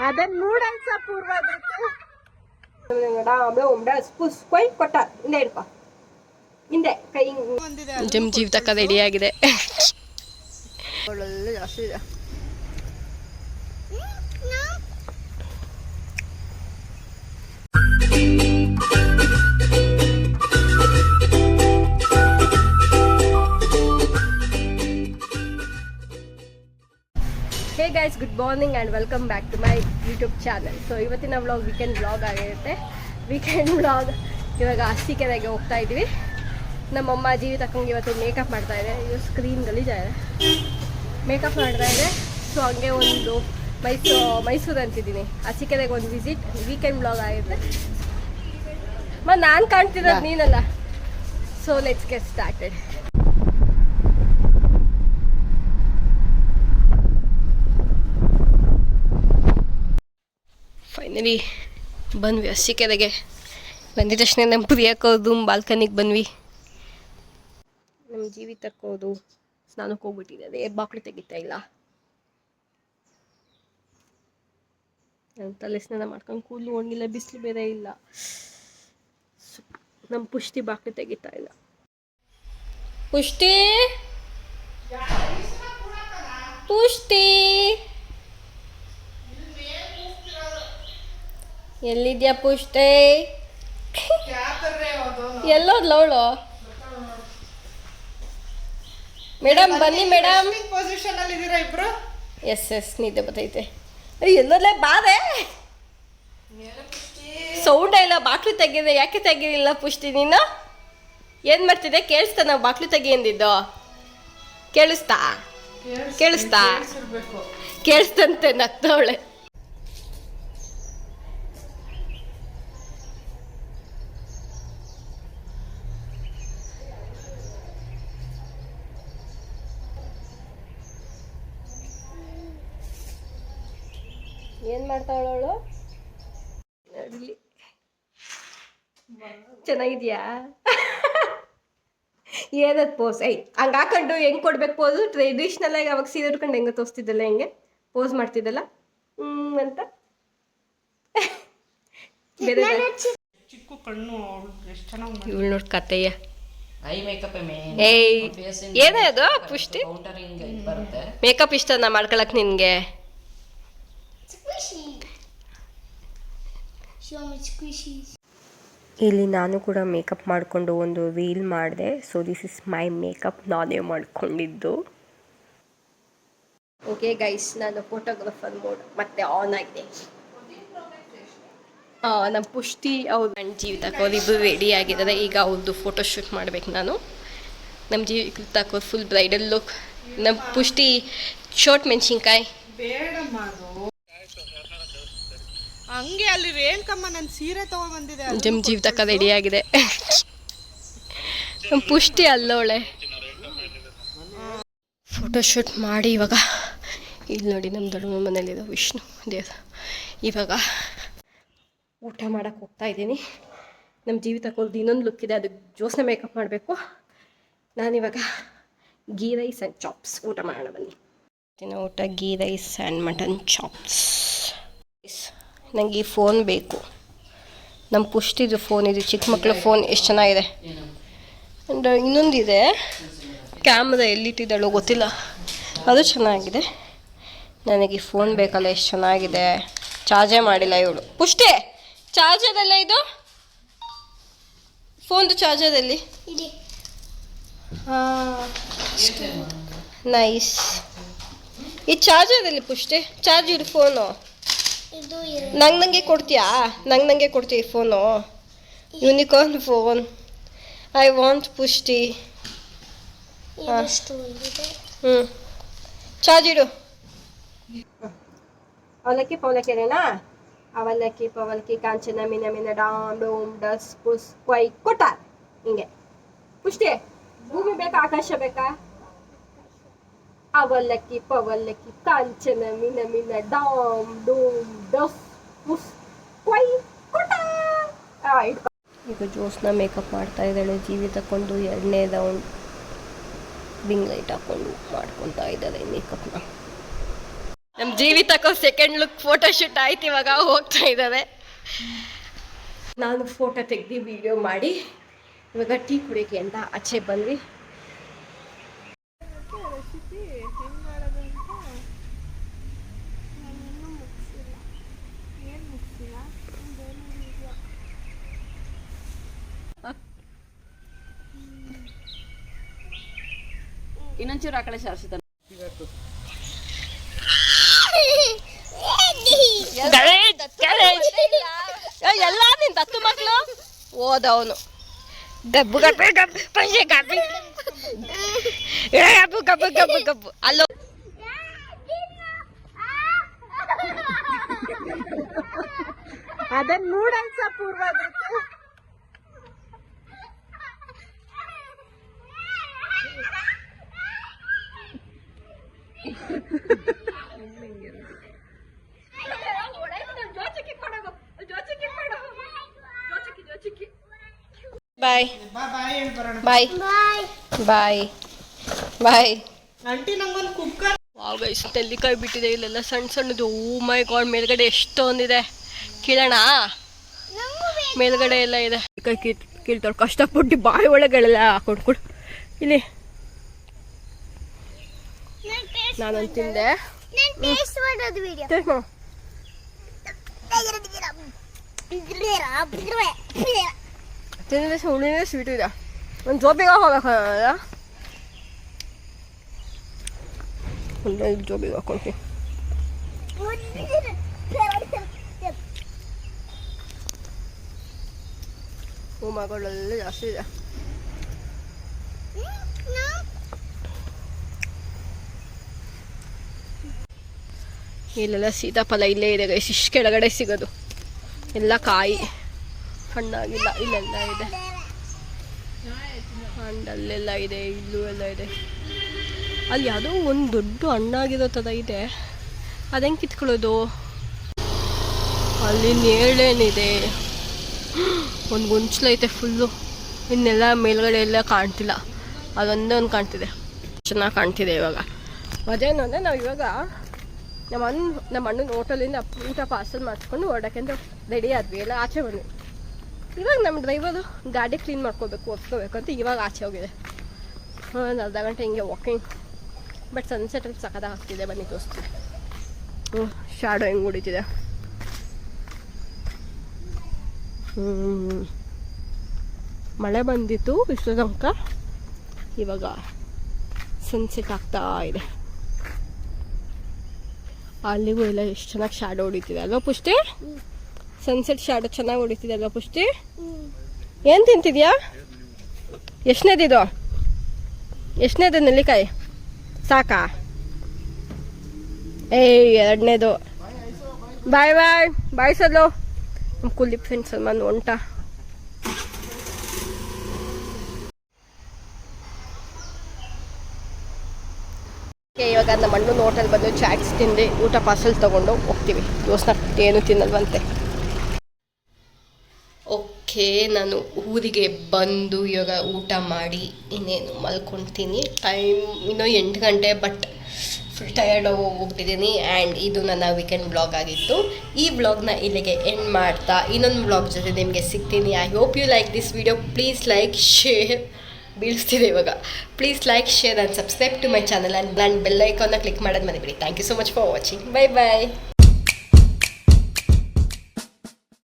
ada noodles purva adukku ngada spus koi kotta inde idko inde kai gym ಜೀವಿತಕ್ಕ ready ಆಗಿದೆ. ಒಳ್ಳೆ ಜಾಸ್ತಿ ಇದೆ. Hey guys, good morning and welcome back to my YouTube channel. So ಇವತ್ತಿನ vlog weekend vlog ಆಗಿರುತ್ತೆ. Weekend vlog ಇವಾಗ ಅರಸೀಕೆರೆಗೆ ಹೋಗ್ತಾ ಇದ್ವಿ. ನಮ್ಮಮ್ಮ ಜೀವಿತಕ್ಕಂಗೆ ಇವತ್ತು ಮೇಕಪ್ ಮಾಡ್ತಾ ಇದೆ. ಇದು ಸ್ಕ್ರೀನ್ ಗಲೀಜಾಗಿದೆ, ಮೇಕಪ್ ಮಾಡ್ತಾ ಇದೆ. ಸೊ ಹಂಗೆ ಒಂದು ಮೈಸೂರು ಅಂತಿದ್ದೀನಿ, ಅರಸೀಕೆರೆಗೆ ಒಂದು ವಿಸಿಟ್. ವೀಕೆಂಡ್ ವ್ಲಾಗ್ ಆಗಿರುತ್ತೆ. ಮತ್ತು ನಾನು ಕಾಣ್ತಿರೋದು ನೀನಲ್ಲ. So let's get started. Finally ಬಂದ್ವಿ ಅರಸೀಕೆರೆಗೆ. ಬಂದಿದ ತಕ್ಷಣ ನಮ್ಮ ಪ್ರಿಯಕ್ಕವ್ರದ್ದು ಬಾಲ್ಕನಿಗೆ ಬಂದ್ವಿ. ನಮ್ಮ ಜೀವಿತಕ್ಕೋದು ಸ್ನಾನಕ್ಕೆ ಹೋಗ್ಬಿಟ್ಟಿದೆ, ಬಾಕ್ಲು ತೆಗಿತಾ ಇಲ್ಲ. ನಾನು ತಲೆ ಸ್ನಾನ ಮಾಡ್ಕೊಂಡು ಕೂದಲು ಒಣಗಿಲ್ಲ, ಬಿಸಿಲು ಬೇರೆ ಇಲ್ಲ. ನಮ್ಮ ಪುಷ್ಟಿ ಬಾಕ್ಲು ತೆಗಿತಾ ಇಲ್ಲ. ಪುಷ್ಟಿ ಪುಷ್ಟಿ ಎಲ್ಲಿದ್ಯಾ ಪುಷ್ಟಿ? ಎಲ್ಲೋದ್ಲ ಅವಳು? ಮೇಡಮ್ ಬನ್ನಿ ಮೇಡಮ್. ಪೊಸಿಷನ್ ಅಲ್ಲಿ ಇದೀರಾ ಇಬ್ರು? ಎಸ್ ನಿದ್ದೆ ಬರ್ತೈತೆ. ಎಲ್ಲೋದ್ಲೇ ಬಾರೆ. ಸೌಂಡ್ ಇಲ್ಲ, ಬಾಕ್ಲು ತೆಗಿದೆ. ಯಾಕೆ ತೆಗಿಲಿಲ್ಲ ಪುಷ್ಟಿ ನೀನು? ಏನ್ ಮಾಡ್ತಿದ್ದೆ? ಕೇಳಿಸ್ತಾ? ನಾವು ಬಾಕ್ಲು ತೆಗಿ ಎಂದಿದ್ದು ಕೇಳಿಸ್ತಾ? ಕೇಳಿಸ್ತಂತೆ, ನಗ್ತವಳೆ. ಏನ್ ಮಾಡ್ತಾವಳವಳು? ನಡಲಿ. ಚೆನ್ನಾಗಿದ್ಯಾ? ಏನದ್ ಪೋಸ್? ಹಂಗೆ ಹಾಕೊಂಡು ಹೆಂಗೆ ಕೊಡ್ಬೇಕು ಪೋಸು? ಟ್ರೆಡಿಷ್ನಲ್ ಆಗಿ ಅವಾಗ ಸೀರೆ ಉಟ್ಕೊಂಡು ಹೆಂಗೆ ತೋರಿಸ್ತಿದ್ದಲ್ಲ, ಹೆಂಗೆ ಪೋಸ್ ಮಾಡ್ತಿದ್ದಲ್ಲ ಅಂತ. ಬೇರೆ ಚಿಕ್ಕ ಕಣ್ಣು ಎಷ್ಟು ಚೆನ್ನಾಗಿ ಇವಳು ನೋಡಿ ಕತೆಯ. ಐ ಮೇಕಪ್ ಏನೇ ಅದು ಪುಷ್ಟಿ? ಮೇಕಪ್ ಇಷ್ಟನಾ ಮಾಡ್ಕೊಳಕ್ ನಿನ್ಗೆ? ಇಲ್ಲಿ ನಾನು ಕೂಡ ಮೇಕಪ್ ಮಾಡಿಕೊಂಡು ಒಂದು ರೀಲ್ ಮಾಡಿದೆ. So this is my makeup, ನಾನೇ ಮಾಡ್ಕೊಂಡಿದ್ದು. ಓಕೆ ಗೈಸ್, ನಾನು ಫೋಟೋಗ್ರಾಫರ್ ಮೋಡ್ ಮತ್ತೆ ಆನ್ ಆಗಿದೆ. ನಮ್ಮ ಪುಷ್ಟಿ ಅವ್ರು ನನ್ನ ಜೀವಿತಕ್ಕೆ ಅವ್ರಿಬ್ಬರು ರೆಡಿ ಆಗಿದ್ದಾರೆ. ಈಗ ಅವ್ರದ್ದು ಫೋಟೋ ಶೂಟ್ ಮಾಡ್ಬೇಕು ನಾನು. ನಮ್ಮ ಜೀವಿತಕ್ಕೆ ಫುಲ್ ಬ್ರೈಡಲ್ ಲುಕ್. ನಮ್ಮ ಪುಷ್ಟಿ ಶೋರ್ಟ್ ಮೆಣಸಿನ್ಕಾಯಿ ಬೇಡ ಮಾಡು. ಹಂಗೆ ಅಲ್ಲಿ ರೇಣುಕಮ್ಮ ನನ್ನ ಸೀರೆ ತಗೊಂಡ್ ಬಂದಿದೆ. ಜಿಮ್ ಜೀವಿತಕ್ಕ ರೆಡಿ ಆಗಿದೆ. ನಮ್ಮ ಪುಷ್ಟಿ ಅಲ್ಲೋಳೆ. ಫೋಟೋ ಶೂಟ್ ಮಾಡಿ ಇವಾಗ ಇಲ್ಲಿ ನೋಡಿ ನಮ್ಮ ದೊಡ್ಡಮ್ಮ ಮನೇಲಿರೋ ವಿಷ್ಣು ದೇವ್ರು. ಇವಾಗ ಊಟ ಮಾಡೋಕ್ಕೆ ಹೋಗ್ತಾ ಇದ್ದೀನಿ. ನಮ್ಮ ಜೀವಿತಕ್ಕೆ ಹೋಗ್ದು ಇನ್ನೊಂದು ಲುಕ್ ಇದೆ, ಅದಕ್ಕೆ ಜೋಸ್ನೆ ಮೇಕಪ್ ಮಾಡಬೇಕು. ನಾನಿವಾಗ ಗೀ ರೈಸ್ ಆ್ಯಂಡ್ ಚಾಪ್ಸ್ ಊಟ ಮಾಡೋಣ ಬನ್ನಿ. ಊಟ ghee rice and mutton chops. ನನಗೆ ಈ ಫೋನ್ ಬೇಕು. ನಮ್ಮ ಪುಷ್ಟಿದು ಫೋನ್ ಇದು, ಚಿಕ್ಕ ಮಕ್ಕಳ ಫೋನ್ ಎಷ್ಟು ಚೆನ್ನಾಗಿದೆ. ಆ್ಯಂಡ್ ಇನ್ನೊಂದಿದೆ, ಕ್ಯಾಮ್ರಾ ಎಲ್ಲಿಟ್ಟಿದ್ದಾಳೋ ಗೊತ್ತಿಲ್ಲ, ಅದು ಚೆನ್ನಾಗಿದೆ. ನನಗೆ ಈ ಫೋನ್ ಬೇಕಲ್ಲ, ಎಷ್ಟು ಚೆನ್ನಾಗಿದೆ. ಚಾರ್ಜೇ ಮಾಡಿಲ್ಲ ಇವಳು. ಪುಷ್ಟಿ ಚಾರ್ಜರಲ್ಲ ಇದು? ಫೋನ್ದು ಚಾರ್ಜರಲ್ಲಿ ನೈಸ್. ಈ ಚಾರ್ಜರಲ್ಲಿ ಪುಷ್ಟಿ ಚಾರ್ಜ್ ಇಡು ಫೋನು. ನಂಗೆ ಕೊಡ್ತೀಯಾ? ನಂಗೆ ಕೊಡ್ತೀಯ ಈ phone? Unicorn phone I want ಪುಷ್ಟಿ. ಚಾರ್ಜ್ ಇಡು. ಅವಲಕ್ಕಿ ಪವಲಕ್ಕಿನೇನಾ? ಅವಲಕ್ಕಿ ಪವಲಕ್ಕಿ ಕಾಂಚನ ಮಿನ ಮಿನ ಡಾಮ್ ಡೋಮ್ ಡಸ್ ಪುಸ್ ಕೊಯ್ ಕೊಟ್ಟ. ಹಿಂಗೆ ಪುಷ್ಟಿ, ಭೂಮಿ ಬೇಕಾ ಆಕಾಶ ಬೇಕಾ? ಅವಲಕ್ಕಿ ಪವಲಕ್ಕಿ ಕಾಂಚನ ಮಿನ ಮಿನ ಡಾಮ್ ಡೂಮ್ ಡಫ್ ಪುಸ್ ಕೊಯ್ ಕೊಟ್ಟ. ಈಗ ಜೋಸ್ನ ಮೇಕಪ್ ಮಾಡ್ತಾ ಇದ್ದಾಳೆ. ಜೀವಿ ತಗೊಂಡು 2ನೇ ರೌಂಡ್ ರಿಂಗ್ ಲೈಟ್ ಹಾಕೊಂಡು ಮಾಡ್ಕೊತಾ ಇದ್ದಾರೆ ಮೇಕಪ್ನ. ನಮ್ಮ ಜೀವಿತಕ್ಕೂ ಸೆಕೆಂಡ್ ಲುಕ್ ಫೋಟೋ ಶೂಟ್ ಆಯ್ತು, ಇವಾಗ ಹೋಗ್ತಾ ಇದ್ದಾರೆ. ನಾನು ಫೋಟೋ ತೆಗ್ದು ವಿಡಿಯೋ ಮಾಡಿ ಇವಾಗ ಟೀ ಕುಡಿಯೋಕೆ ಅಂತ ಆಚೆ ಬಂದ್ವಿ. ಇನ್ನೊಂಚೂರು ಆ ಕಡೆ ಶಾಸ್ತ್ರ ಎಲ್ಲ ನಿನ್ ದತ್ತು ಮಕ್ಕಳು ಓದವನು ಗಬ್ಬು ಗಬ್ಬು ಗಬ್ಬು ಪಂಚೆ ಗಬ್ಬು ಗಬ್ಬು ಗಬ್ಬು ಗಬ್ಬು ಗಬ್ಬು ಅಲ್ಲೋ ಅದನ್ನ ನೂಡಲ್ಸ್ ಪೂರ್ವ ಬಾಯ್ ಬಾಯ್ ಹೇಳ್ಬರೋಣ. ಬಾಯ್ ಬಾಯ್ ಬಾಯ್. ಆಂಟಿ ನಂಗೊಂದು ಕುಕ್ಕರ್. ವಾವ್ ಗೈಸ್, ನೆಲ್ಲಿಕಾಯಿ ಬಿಟ್ಟಿದೆ ಇಲ್ಲೆಲ್ಲ ಸಣ್ಣ ಸಣ್ಣದು. ಓ ಮೈ ಗಾಡ್, ಮೇಲ್ಗಡೆ ಎಷ್ಟೊಂದಿದೆ. ಕೀಳೋಣ, ಮೇಲ್ಗಡೆ ಎಲ್ಲ ಇದೆ. ಕೈ ಕೀಳ್ತಾಳೆ ಕಷ್ಟಪಟ್ಟು, ಬಾಯಿ ಒಳಗಡೆಲ್ಲ ಹಾಕೊಂಡು ಇಲ್ಲಿ. ನಾನೊಂದು ತಿಂದೆ. ತಿಂದ್ರೆ ಹುಳಿನೇ ಸ್ವೀಟ್ ಇದೆ. ಒಂದು ಜೋಬಿಗೆ ಹೋಗ್ಬೇಕಲ್ಲ, ಒಂದು ಜೋಬಿಗೆ ಹಾಕೊಂತೀನಿ. ಮಗಳೆಲ್ಲ ಜಾಸ್ತಿ ಇದೆ. ಇಲ್ಲೆಲ್ಲ ಸೀತಾಫಲ ಇಲ್ಲೇ ಇದೆ ಗೈಸ್, ಇಷ್ಟು ಕೆಳಗಡೆ ಸಿಗೋದು ಎಲ್ಲ ಕಾಯಿ ಹಣ್ಣಾಗಿಲ್ಲ. ಇಲ್ಲೆಲ್ಲ ಇದೆ ಹಣ್ಣಲ್ಲೆಲ್ಲ ಇದೆ, ಇಲ್ಲೂ ಎಲ್ಲ ಇದೆ. ಅಲ್ಲಿ ಯಾವುದೋ ಒಂದು ದೊಡ್ಡ ಹಣ್ಣಾಗಿರೋ ಥರ ಇದೆ, ಅದಂಗೆ ಕಿತ್ಕೊಳ್ಳೋದು. ಅಲ್ಲಿ ನೇಳೇನಿದೆ, ಒಂದು ಗೊಂಚಲೈತೆ ಫುಲ್ಲು. ಇನ್ನೆಲ್ಲ ಮೇಲ್ಗಡೆ ಎಲ್ಲ ಕಾಣ್ತಿಲ್ಲ, ಅದೊಂದೇ ಒಂದು ಕಾಣ್ತಿದೆ, ಚೆನ್ನಾಗಿ ಕಾಣ್ತಿದೆ. ಇವಾಗ ಅದೇನು ಅಂದರೆ ನಾವು ಇವಾಗ ನಮ್ಮ ಅಣ್ಣನ ಹೋಟೆಲಿಂದ ಊಟ ಪಾರ್ಸಲ್ ಮಾಡಿಸ್ಕೊಂಡು ಹೊರಡೋಕ್ಕೆಂತ ರೆಡಿ ಆದ್ವಿ, ಎಲ್ಲ ಆಚೆ ಬಂದ್ವಿ. ಇವಾಗ ನಮ್ಮ ಡ್ರೈವರು ಗಾಡಿ ಕ್ಲೀನ್ ಮಾಡ್ಕೋಬೇಕು, ಒಪ್ಕೋಬೇಕು ಅಂತ ಇವಾಗ ಆಚೆ ಹೋಗಿದೆ. ಒಂದು ಅರ್ಧ ಗಂಟೆ ಹಿಂಗೆ ವಾಕಿಂಗ್. ಬಟ್ ಸನ್ಸೆಟಲ್ಲಿ ಸಖತ್ತಾಗಿ ಆಗ್ತಿದೆ, ಬನ್ನಿ ತೋರಿಸ್ತೀವಿ. ಶ್ಯಾಡೋ ಹೆಂಗೆ ಹೊಡಿತಿದೆ. ಮಳೆ ಬಂದಿತ್ತು ಇಷ್ಟು ತನಕ, ಇವಾಗ ಸನ್ಸೆಟ್ ಆಗ್ತಾ ಇದೆ. ಅಲ್ಲಿಗೂ ಎಲ್ಲ ಎಷ್ಟು ಚೆನ್ನಾಗಿ ಶ್ಯಾಡೋ ಹೊಡಿತಿದೆ ಅಲ್ವಾ ಪುಷ್ಟಿ? ಸನ್ಸೆಟ್ ಶ್ಯಾಡೋ ಚೆನ್ನಾಗಿ ಹೊಡಿತಿದೆ ಅಲ್ವಾ ಪುಷ್ಟಿ? ಏನು ತಿಂತಿದ್ಯಾ? ಎಷ್ಟನೇದಿದು? ಎಷ್ಟನೇದು ನೆಲ್ಲಿಕಾಯಿ? ಸಾಕಾ? ಎರಡನೇದು. ಬಾಯ್ ಬಾಯ್ ಬಾಯ್ ಸಲ್ಲು. ನಮ್ಮ ಕುಲೀಪ್ ಫ್ರೆಂಡ್ಸ್ ಸಲ್ಮಾನ್ ಹೊಂಟ. ಇವಾಗ ನಮ್ಮ ಅಣ್ಣನ ಹೋಟೆಲ್ ಬಂದು ಚಾಟ್ಸ್ ತಿಂದು ಊಟ ಪಾರ್ಸಲ್ ತೊಗೊಂಡು ಹೋಗ್ತೀವಿ. ದೋಸ್ತ ಏನು ತಿನ್ನಲ್ವಂತೆ. ಓಕೆ, ನಾನು ಊರಿಗೆ ಬಂದು ಇವಾಗ ಊಟ ಮಾಡಿ ಇನ್ನೇನು ಮಲ್ಕೊಳ್ತೀನಿ. ಟೈಮ್ ಇನ್ನೂ 8 ಗಂಟೆ, ಬಟ್ ಫುಲ್ ಟಯರ್ಡ್ ಹೋಗ್ಬಿಟ್ಟಿದ್ದೀನಿ. ಆ್ಯಂಡ್ ಇದು ನನ್ನ ವೀಕೆಂಡ್ ಬ್ಲಾಗ್ ಆಗಿತ್ತು. ಈ ಬ್ಲಾಗ್ನ ಇಲ್ಲಿಗೆ ಎಂಡ್ ಮಾಡ್ತಾ ಇನ್ನೊಂದು ಬ್ಲಾಗ್ ಜೊತೆ ನಿಮಗೆ ಸಿಗ್ತೀನಿ. I hope you like this video. Please like, share, ಬೀಳಿಸ್ತಿದೆ ಇವಾಗ. Please like, share and subscribe to my channel and bell ಐಕಾನ್ನ ಕ್ಲಿಕ್ ಮಾಡೋದು ಮರಿಬೇಡಿ. Thank you so much for watching. Bye bye.